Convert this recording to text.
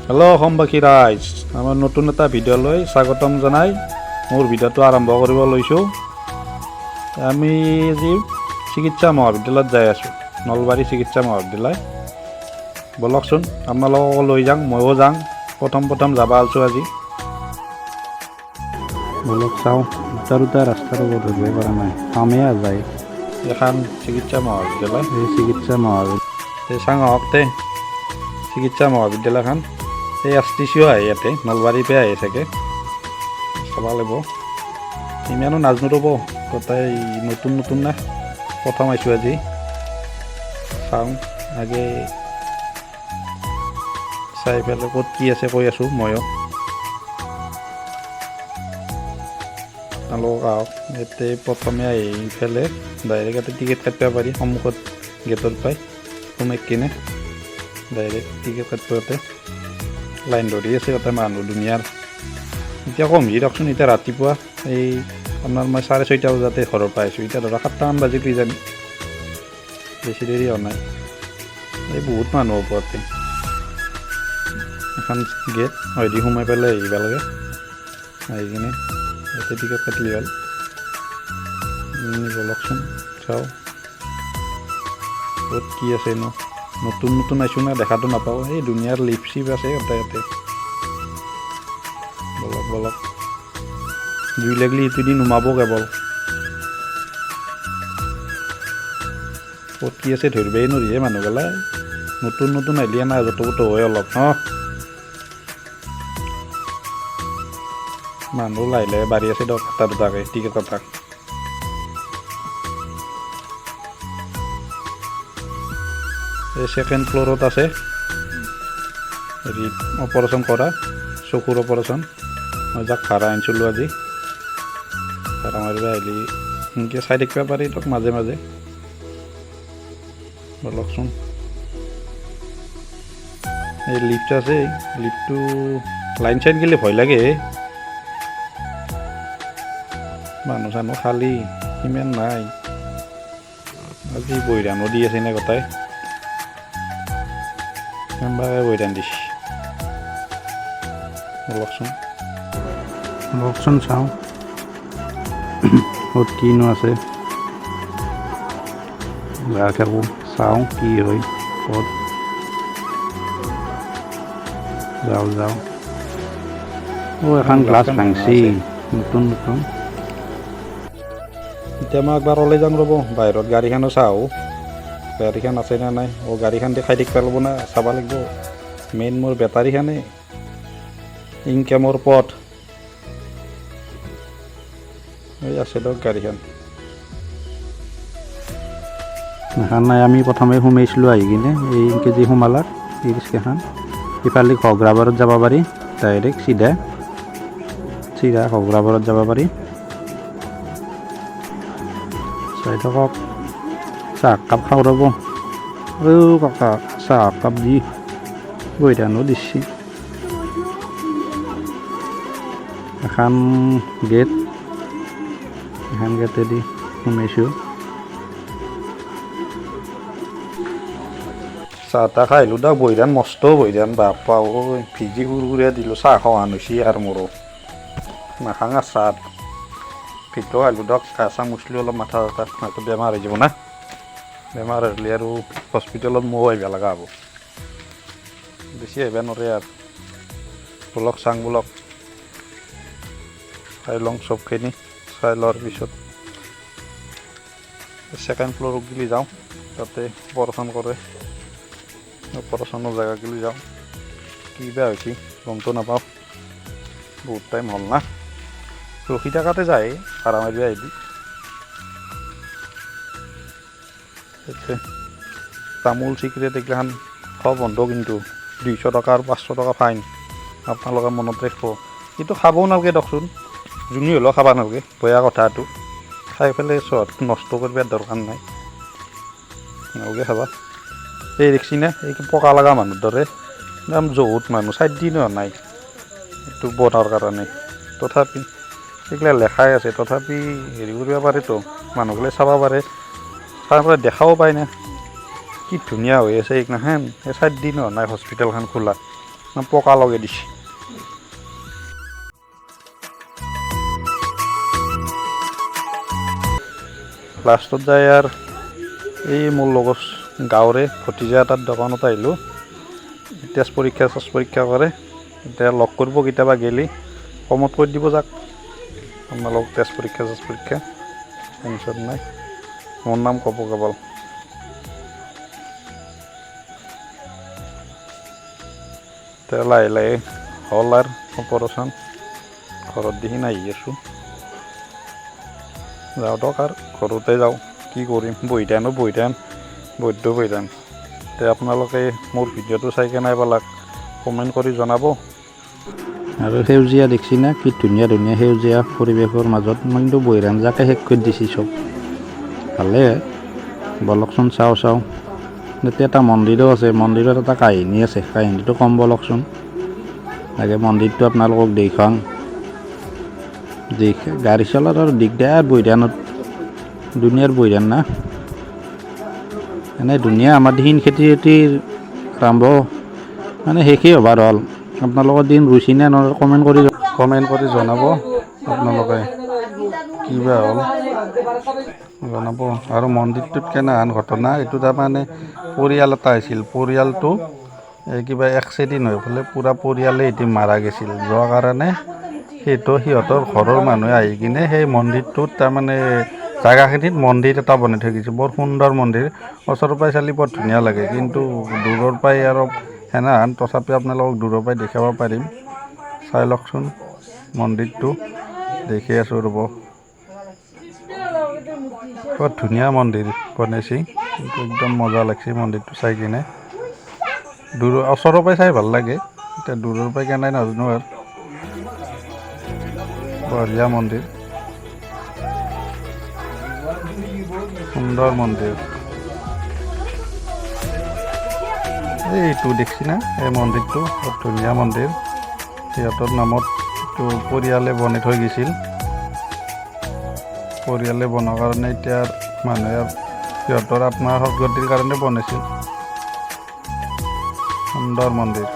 Hello' অসমবাসী ৰাইজ, আমাৰ নতুন এটা ভিডিঅ'লৈ স্বাগতম জনাই মোৰ ভিডিঅ'টো আৰম্ভ কৰিব লৈছোঁ। আমি আজি চিকিৎসা মহাবিদ্যালয়ত যাই আছোঁ, নলবাৰী চিকিৎসা মহাবিদ্যালয়। বলকচোন আপোনালোককো লৈ যাওঁ, ময়ো যাওঁ। প্ৰথম যাব আছোঁ আজি। বলক চাওঁ, দুটা ৰাস্তাৰ ওপৰত ধৰিব পৰা নাই, পামেই যায়। এখন চিকিৎসা মহাবিদ্যালয়, এই চিকিৎসা মহাবিদ্যালয় চাং আহকতে চিকিৎসা মহাবিদ্যালয়খন। এই STCও আহে ইয়াতে, নলবাৰীৰ পৰা আহে চাগে, চাব লাগিব। ইমানো নাজনো ৰ'ব, গোটেই নতুন না, প্ৰথম আহিছোঁ আজি। চাওঁ আগে চাই পেলাই ক'ত কি আছে কৈ আছোঁ ময়ো। আপোনালোক আহক, ইয়াতে প্ৰথমে আহি পেলাই ডাইৰেক্ট ইয়াতে টিকেট কাটিব পাৰি, সন্মুখত গেটৰ পাই সোমাই কিনে ডাইৰেক্ট টিকেট কাটিব। ইয়াতে লাইন ধৰি আছে, তাতে মানুহ দুনিয়াৰ। এতিয়া কমহি দিয়কচোন, এতিয়া ৰাতিপুৱা এই আপোনাৰ মই 6:30 বজাতে ঘৰৰ পৰা আহিছোঁ। এতিয়া ধৰক 7টামান বাজি কিজানি, বেছি দেৰি হোৱা নাই। এই বহুত মানুহ ওপৰতে। এখন গেট হয়দি সোমাই পেলাই আহিব লাগে, আহি কিনে ইয়াতে টিকেট কাটিলি হ'ল। বলকচোন চাওঁ ক'ত কি আছে ন। নতুন আছোঁ না, দেখাটো নাপাওঁ। এই দুনিয়াৰ লিপ চিপ আছে ইয়াতে। বলক জুই লাগিলে ইটো দি নুমাব কেৱল। ক'ত কি আছে ধৰিবই নোৱাৰিহে মানুহবিলাক। নতুন আহিলে নাই, যত হয় অলপ মানুহ লাহে বাঢ়ি আছে দিয়ক, এটা দুটাকে টিকেট কটা। এই ছেকেণ্ড ফ্ল'ৰত আছে হেৰি অপাৰেশ্যন কৰা, চকুৰ অপাৰেশ্যন। মই যাক ভাড়া আনিছিলোঁ আজি, ভাড়া মাৰিব আহিলে সেনেকৈ চাই থাকিব পাৰি দিয়ক মাজে মাজে। বলকচোন এই লিফ্ট আছে, লিফ্টটো লাইন চাইড গ'লে ভয় লাগে। মানুহ চানুহ খালী সিমান নাই। আজি বৈৰাণো দি আছে নে গোটাই, কেনেবাকৈ বৈৰাণ দিছে। বলকচোন চাওঁ ক'ত কিনো আছে, বেয়া থাকোঁ চাওঁ কি হয় ক'ত। যাওঁ এখন গ্লাছ ভাঙছি নতুন। এতিয়া মই একবাৰ ওলাই যাম ৰ'ব, বাহিৰত গাড়ীখনো চাওঁ, গাড়ীখন আছে নে নাই। গাড়ীখন দেখাই থাকিব লাগিব না, চাব লাগিব। মেইন মোৰ বেটাৰীখনে ইনকামৰ পথ। এই আছে দিয়ক গাড়ীখন। এখন নাই, আমি প্ৰথমে সোমাইছিলোঁ আহি কিনে এই কেজি সোমালাৰ এই ৰিক্সাখন। ইফালে ঘগ্ৰাবাৰত যাব পাৰি, ডাইৰেক্ট চিধা ঘগ্ৰাবাৰত যাব পাৰি। চাই থাকক, চাহ কাপ খাওঁ ৰ'ব। কাকা চাহ কাপ দি বৈধানো দিছে। এখন গেট, এখন গেটেদি সোমাইছোঁ। চাহ তাহ খাই আহিলোঁ দিয়ক, বৈধান মস্ত বৈধান বাপা ঐ, ভিজি কুৰকুৰীয়া দিলোঁ। চাহ খোৱান হৈছে আৰু মোৰো নাখাং আৰু চাহ। ভিতৰত আহিলোঁ দিয়ক, গা চা মুচলোঁ অলপ, মাথা চাথা বেমাৰ হৈ যাব না। বেমাৰ হ'লে আৰু হস্পিটেলত ময়ো আহিব লগা হ'ব, বেছি আহিব নোৱাৰে আৰু। বলক চাং বলক, চাই লওঁ চবখিনি। চাই লোৱাৰ পিছত ছেকেণ্ড ফ্ল'ৰত গেলি যাওঁ, তাতে অপাৰেশ্যন কৰে। অপাৰেশ্যনৰ জেগা গেলি যাওঁ, কি বেয়া হৈছে গমটো নাপাওঁ, বহুত টাইম হ'ল না। ৰখি থকাতে যায়, ভাড়া মাৰিব আহিবি। তামোল চিগাৰেট এইগিলাখান খোৱা বন্ধ, কিন্তু 200 টকা আৰু 500 টকা ফাইন। আপোনালোকে মনত ৰাখিব। কিন্তু খাবও নালাগে দিয়কচোন, যোনে হ'লেও খাব নালাগে, বেয়া কথাটো। খাই পেলাই চহৰটো নষ্ট কৰিব দৰকাৰ নাই, নালাগে খাবা। এই দেখছি না, এই পকা লগা মানুহৰ দৰে একদম জহুত মানুহ, 4 দিন হোৱা নাই এইটো বনোৱাৰ কাৰণে। তথাপি এইগিলা লেখাই আছে, তথাপি হেৰি কৰিব পাৰেতো, মানুহগিলাই চাব পাৰে, তাৰ পৰা দেখাও পায় না কি ধুনীয়া হৈ আছে এইগিলাখান। এই 4 দিন হোৱা নাই হস্পিটেলখন খোলা, পকা লগাই দিছে। লাষ্টত যাই আৰ এই মোৰ লগত গাঁৱৰে ভতিজা এটাৰ দোকানত আহিলোঁ। তেজ পৰীক্ষা কৰে। এতিয়া লগ কৰিব কেতিয়াবা গেলি কমত কৰি দিব যাক। আপোনালোক তেজ পৰীক্ষা টেনশ্যন নাই। মোৰ নাম ক'ব কেৱল। এতিয়া লাহে লাহে হ'ল আৰু অপাৰেশ্যন। ঘৰত দেখি আহি আছোঁ। যাওঁ দক আৰু ঘৰতে যাওঁ, কি কৰিম, বহি থান। এতিয়া আপোনালোকে মোৰ ভিডিঅ'টো চাই কেনে পালাক কমেণ্ট কৰি জনাব। আৰু সেউজীয়া দেখছি না, কি ধুনীয়া সেউজীয়া পৰিৱেশৰ মাজত মই কিন্তু বহিৰাঞ্জাকে শেষ কৰি দিছি চব। ভালে বলকচোন চাওঁ। এতিয়া এটা মন্দিৰো আছে, মন্দিৰত এটা কাহিনী আছে, কাহিনীটো কম বলকচোন। লাগে মন্দিৰটো আপোনালোকক দেখাওঁ। গাড়ী চলাত আৰু দিগদাৰ বহিধানত, দুনিয়াৰ বহিধান না। এনে ধুনীয়া আমাৰ দিন খেতি আৰম্ভ মানে শেষেই হ'বাৰ হ'ল। আপোনালোকৰ দিন ৰুইছি নে নহয় কমেণ্ট কৰি জনাব। আপোনালোকে কিবা হ'ল জনাব। আৰু মন্দিৰটোত কেনেহান ঘটনা, এইটো তাৰমানে পৰিয়াল এটা আহিছিল। পৰিয়ালটো কিবা এক্সিডেণ্ট হৈ পেলাই পূৰা পৰিয়ালে এটি মাৰা গৈছিল। যোৱা কাৰণে সিহঁতৰ ঘৰৰ মানুহে আহি কিনে সেই মন্দিৰটোত তাৰমানে জাগাখিনিত মন্দিৰ এটা বনাই থৈ গৈছে। বৰ সুন্দৰ মন্দিৰ, ওচৰৰ পৰাই চালি বৰ ধুনীয়া লাগে। কিন্তু দূৰৰ পৰাই আৰু সেনেহান, তথাপি আপোনালোকক দূৰৰ পৰাই দেখাব পাৰিম। চাই লওকচোন মন্দিৰটো, দেখি আছোঁ ৰ'ব। বৰ ধুনীয়া মন্দিৰ বনাইছে, কিন্তু একদম মজা লাগছে মন্দিৰটো চাই কিনে। ওচৰৰ পৰাই চাই ভাল লাগে, এতিয়া দূৰৰ পৰাই কেনে নাজানো আৰু। বঢ়িয়া মন্দিৰ, সুন্দৰ মন্দিৰ। এইটো দেখছি না, এই মন্দিৰটো বৰ ধুনীয়া মন্দিৰ। সিহঁতৰ নামত এইটো পৰিয়ালে বনাই থৈ গৈছিল। পৰিয়ালে বনোৱাৰ কাৰণে এতিয়া মানুহে সিহঁতৰ আপোনাৰ সদগতিৰ কাৰণে বনাইছিল। সুন্দৰ মন্দিৰ।